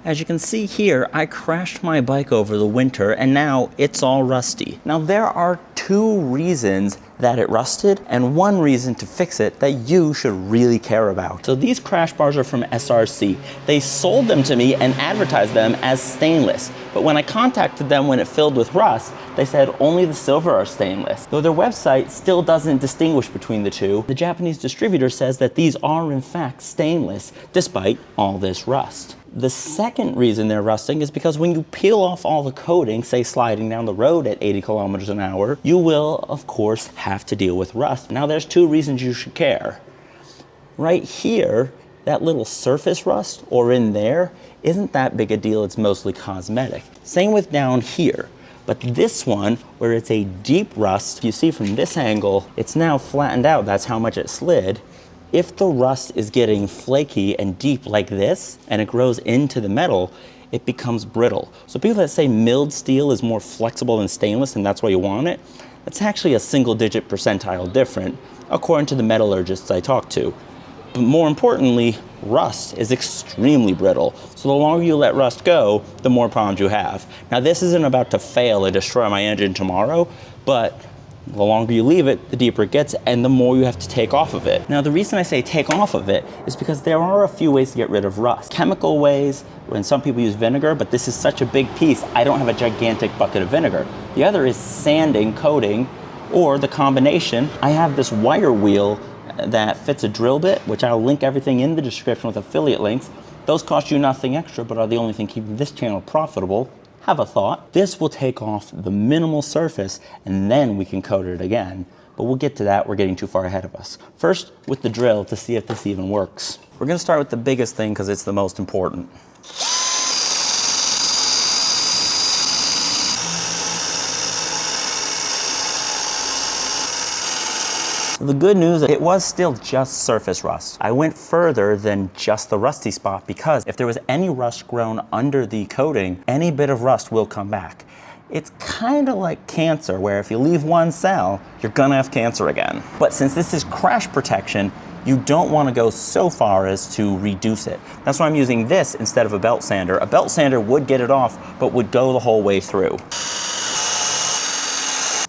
As you can see here, I crashed my bike over the winter and now it's all rusty. Now there are 2 reasons that it rusted and 1 reason to fix it that you should really care about. So these crash bars are from SRC. They sold them to me and advertised them as stainless. But when I contacted them when it filled with rust, they said only the silver are stainless. Though their website still doesn't distinguish between the 2, the Japanese distributor says that these are in fact stainless despite all this rust. The second reason they're rusting is because when you peel off all the coating, say sliding down the road at 80 kilometers an hour, you will, of course, have to deal with rust. Now, there's 2 reasons you should care. Right here, that little surface rust, or in there, isn't that big a deal. It's mostly cosmetic. Same with down here. But this one, where it's a deep rust, you see from this angle, it's now flattened out. That's how much it slid. If the rust is getting flaky and deep like this, and it grows into the metal, it becomes brittle. So people that say milled steel is more flexible than stainless and that's why you want it, that's actually a single-digit percentile different, according to the metallurgists I talked to. But more importantly, rust is extremely brittle. So the longer you let rust go, the more problems you have. Now this isn't about to fail and destroy my engine tomorrow, but the longer you leave it, the deeper it gets and the more you have to take off of it. Now the reason I say take off of it is because there are a few ways to get rid of rust. Chemical ways, when some people use vinegar, but this is such a big piece, I don't have a gigantic bucket of vinegar. The other is sanding, coating, or the combination. I have this wire wheel that fits a drill bit, which I'll link everything in the description with affiliate links. Those cost you nothing extra, but are the only thing keeping this channel profitable. Have a thought. This will take off the minimal surface and then we can coat it again. But we'll get to that, we're getting too far ahead of us. First, with the drill to see if this even works. We're gonna start with the biggest thing because it's the most important. The good news, it was still just surface rust. I went further than just the rusty spot because if there was any rust grown under the coating, any bit of rust will come back. It's kind of like cancer, where if you leave one cell, you're gonna have cancer again. But since this is crash protection, you don't want to go so far as to reduce it. That's why I'm using this instead of a belt sander. A belt sander would get it off, but would go the whole way through.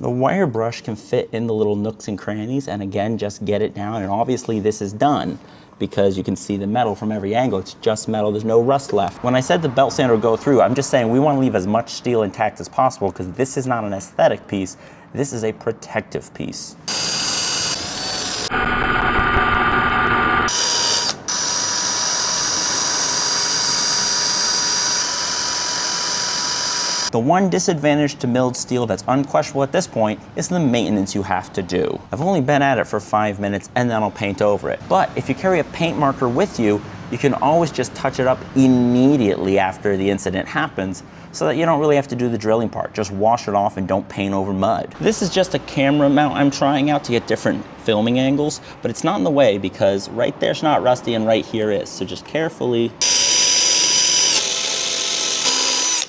The wire brush can fit in the little nooks and crannies and again, just get it down. And obviously this is done because you can see the metal from every angle. It's just metal, there's no rust left. When I said the belt sander would go through, I'm just saying we want to leave as much steel intact as possible because this is not an aesthetic piece, this is a protective piece. The one disadvantage to milled steel that's unquestionable at this point is the maintenance you have to do. I've only been at it for 5 minutes and then I'll paint over it. But if you carry a paint marker with you, you can always just touch it up immediately after the incident happens so that you don't really have to do the drilling part. Just wash it off and don't paint over mud. This is just a camera mount I'm trying out to get different filming angles, but it's not in the way because right there's not rusty and right here is. So just carefully.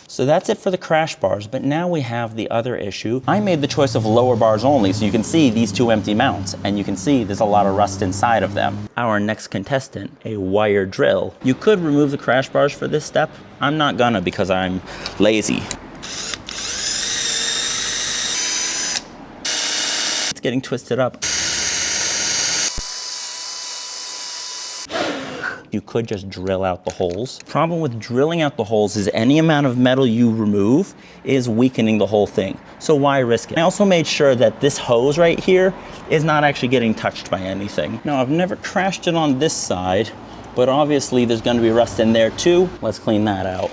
So that's it for the crash bars, but now we have the other issue. I made the choice of lower bars only, so you can see these 2 empty mounts, and you can see there's a lot of rust inside of them. Our next contestant, a wire drill. You could remove the crash bars for this step. I'm not gonna because I'm lazy. It's getting twisted up. You could just drill out the holes. Problem with drilling out the holes is any amount of metal you remove is weakening the whole thing. So why risk it? I also made sure that this hose right here is not actually getting touched by anything. Now I've never crashed it on this side, but obviously there's gonna be rust in there too. Let's clean that out.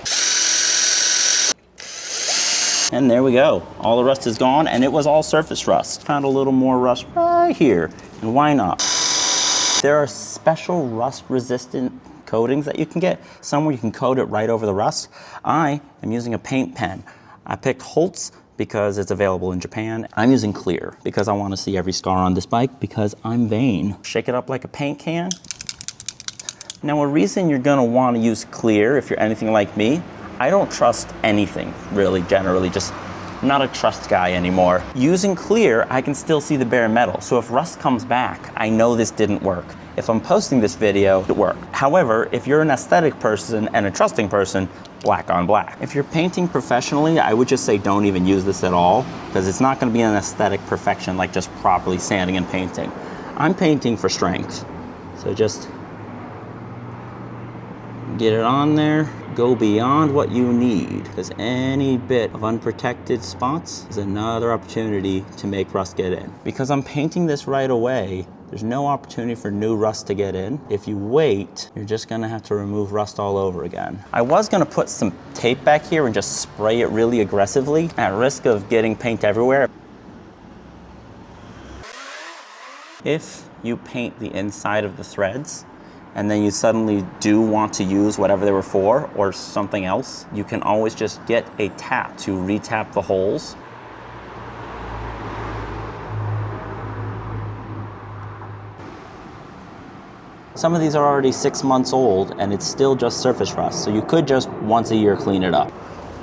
And there we go. All the rust is gone and it was all surface rust. Found a little more rust right here, and why not? There are special rust-resistant coatings that you can get. Some where you can coat it right over the rust. I am using a paint pen. I picked Holt's because it's available in Japan. I'm using clear because I want to see every scar on this bike because I'm vain. Shake it up like a paint can. Now a reason you're gonna want to use clear if you're anything like me, I don't trust anything really, generally, just not a trust guy anymore. Using clear, I can still see the bare metal. So if rust comes back, I know this didn't work. if I'm posting this video to work. However, if you're an aesthetic person and a trusting person, black on black. If you're painting professionally, I would just say don't even use this at all, because it's not going to be an aesthetic perfection like just properly sanding and painting. I'm painting for strength, so just get it on there, go beyond what you need, because any bit of unprotected spots is another opportunity to make rust get in. Because I'm painting this right away, there's no opportunity for new rust to get in. If you wait, you're just gonna have to remove rust all over again. I was gonna put some tape back here and just spray it really aggressively at risk of getting paint everywhere. If you paint the inside of the threads, and then you suddenly do want to use whatever they were for or something else, you can always just get a tap to re-tap the holes. Some of these are already 6 months old and it's still just surface rust, so you could just once a year clean it up.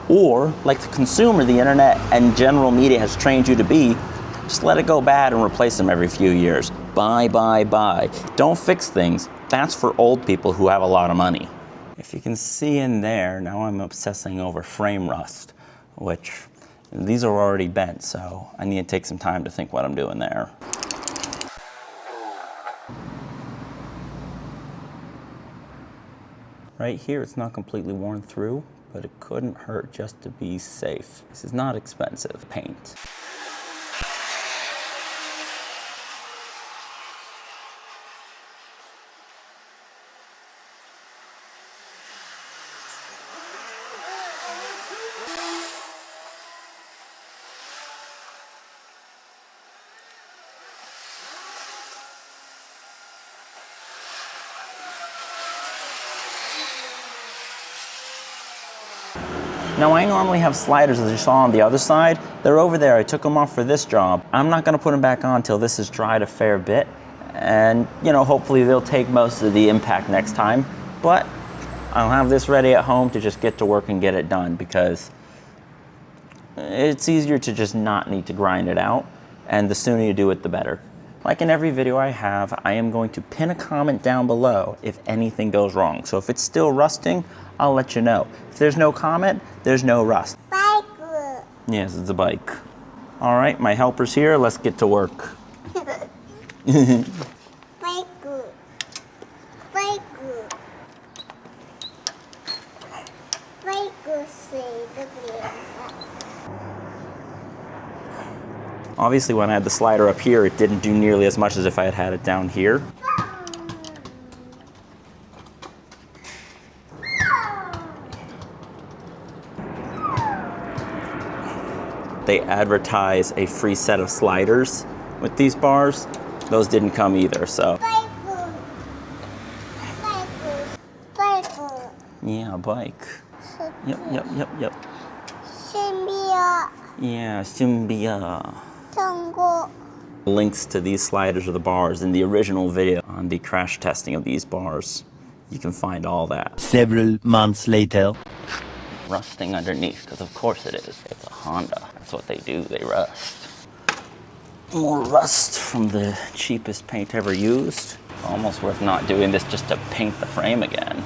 Or, like the consumer the internet and general media has trained you to be, just let it go bad and replace them every few years. Buy, buy, buy. Don't fix things. That's for old people who have a lot of money. If you can see in there, now I'm obsessing over frame rust, which these are already bent, so I need to take some time to think what I'm doing there. Right here, it's not completely worn through, but it couldn't hurt just to be safe. This is not expensive paint. Now I normally have sliders as you saw on the other side. They're over there, I took them off for this job. I'm not gonna put them back on until this is dried a fair bit. And you know, hopefully they'll take most of the impact next time. But I'll have this ready at home to just get to work and get it done, because it's easier to just not need to grind it out. And the sooner you do it, the better. Like in every video I have, I am going to pin a comment down below if anything goes wrong. So if it's still rusting, I'll let you know. If there's no comment, there's no rust. Bike. Yes, it's a bike. All right, my helper's here. Let's get to work. Bike. Bike. Obviously, when I had the slider up here, it didn't do nearly as much as if I had had it down here. They advertise a free set of sliders with these bars. Those didn't come either, so. Yeah, a bike. Yep. Yeah, Symbia. Links to these sliders or the bars in the original video on the crash testing of these bars. You can find all that. Several months later. Rusting underneath, because of course it is. It's a Honda. That's what they do, they rust. More rust from the cheapest paint ever used. Almost worth not doing this just to paint the frame again.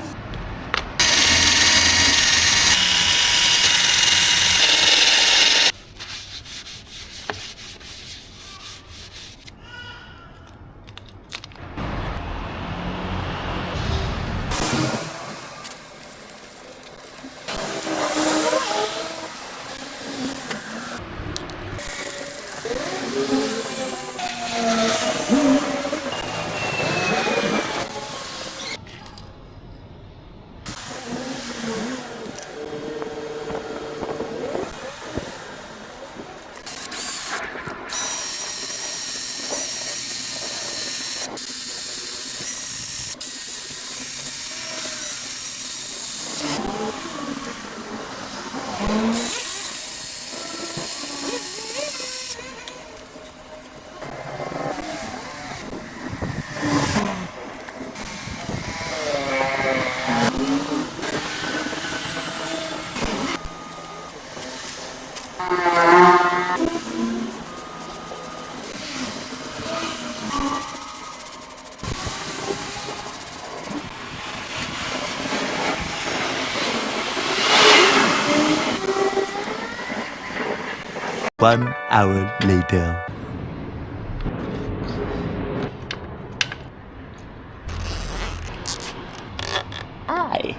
1 hour later. Hi.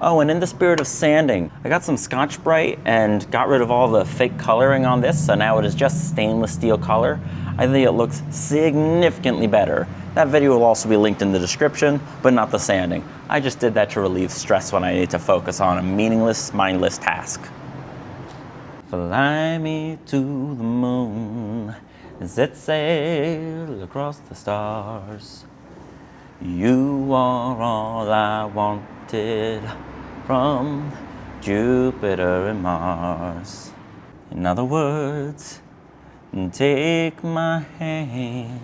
Oh, and in the spirit of sanding, I got some Scotch-Brite and got rid of all the fake coloring on this, so now it is just stainless steel color. I think it looks significantly better. That video will also be linked in the description, but not the sanding. I just did that to relieve stress when I need to focus on a meaningless, mindless task. Fly me to the moon, set sail across the stars. You are all I wanted from Jupiter and Mars. In other words, take my hand.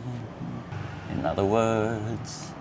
In other words,